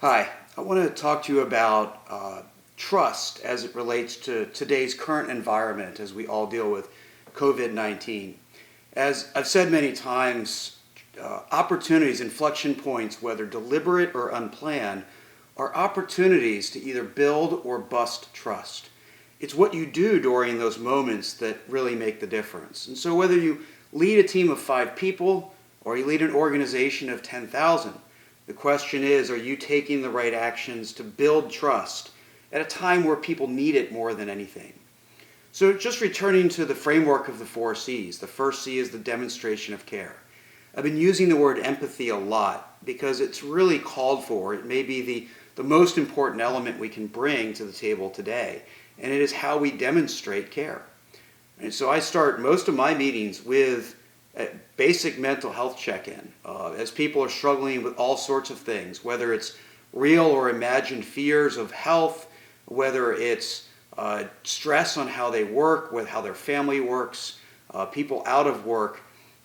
Hi, I want to talk to you about trust as it relates to today's current environment as we all deal with COVID-19. As I've said many times, opportunities, inflection points, whether deliberate or unplanned, are opportunities to either build or bust trust. It's what you do during those moments that really make the difference. And so whether you lead a team of 5 people or you lead an organization of 10,000, the question is, are you taking the right actions to build trust at a time where people need it more than anything? So just returning to the framework of the 4 C's, the first C is the demonstration of care. I've been using the word empathy a lot because it's really called for. It may be the most important element we can bring to the table today, and it is how we demonstrate care. And so I start most of my meetings with a basic mental health check-in as people are struggling with all sorts of things, whether it's real or imagined fears of health, whether it's stress on how they work, with how their family works, people out of work.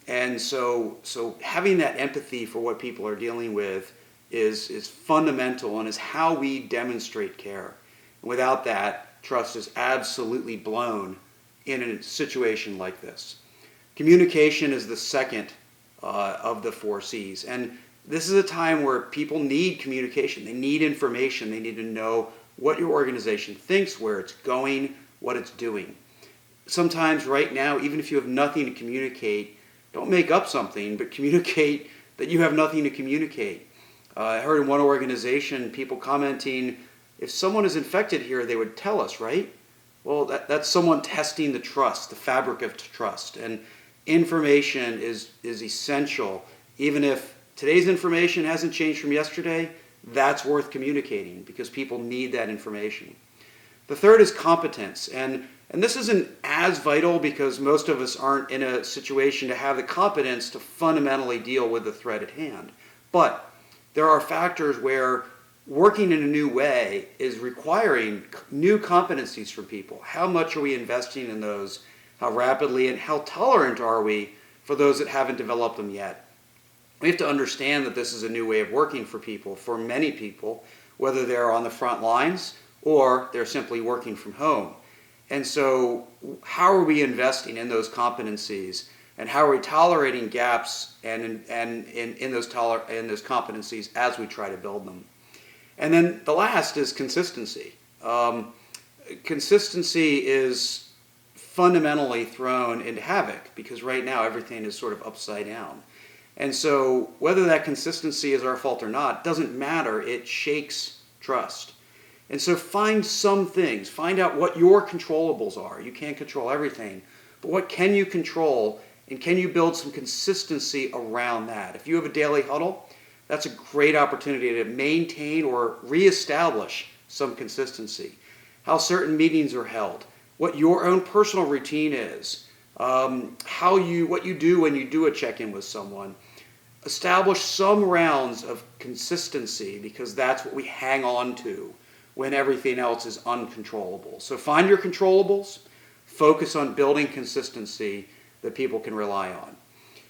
And so having that empathy for what people are dealing with is fundamental and is how we demonstrate care. And without that, trust is absolutely blown in a situation like this. Communication is the second of the 4 C's. And this is a time where people need communication. They need information. They need to know what your organization thinks, where it's going, what it's doing. Sometimes right now, even if you have nothing to communicate, don't make up something, but communicate that you have nothing to communicate. I heard in one organization people commenting, if someone is infected here, they would tell us, right? Well, that's someone testing the trust, the fabric of trust. And information is essential. Even if today's information hasn't changed from yesterday, that's worth communicating because people need that information. The third is competence. And this isn't as vital because most of us aren't in a situation to have the competence to fundamentally deal with the threat at hand. But there are factors where working in a new way is requiring new competencies from people. How much are we investing in those? How rapidly and how tolerant are we for those that haven't developed them yet? We have to understand that this is a new way of working for people, for many people, whether they're on the front lines or they're simply working from home. And so how are we investing in those competencies, and how are we tolerating gaps in those competencies as we try to build them? And then the last is consistency. Consistency is fundamentally thrown into havoc because right now everything is sort of upside down. And so whether that consistency is our fault or not doesn't matter. It shakes trust. And so find some things. Find out what your controllables are. You can't control everything, but what can you control, and can you build some consistency around that? If you have a daily huddle, that's a great opportunity to maintain or reestablish some consistency. How certain meetings are held, what your own personal routine is, what you do when you do a check-in with someone. Establish some rounds of consistency because that's what we hang on to when everything else is uncontrollable. So find your controllables, focus on building consistency that people can rely on.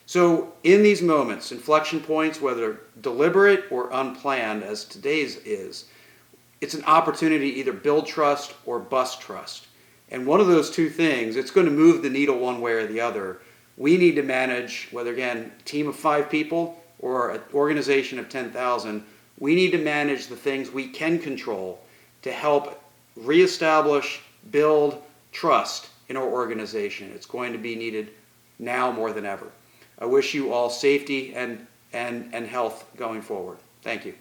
So in these moments, inflection points, whether deliberate or unplanned, as today's is, it's an opportunity to either build trust or bust trust. And one of those two things, it's going to move the needle one way or the other. We need to manage, whether again, a team of 5 people or an organization of 10,000, we need to manage the things we can control to help reestablish, build trust in our organization. It's going to be needed now more than ever. I wish you all safety and health going forward. Thank you.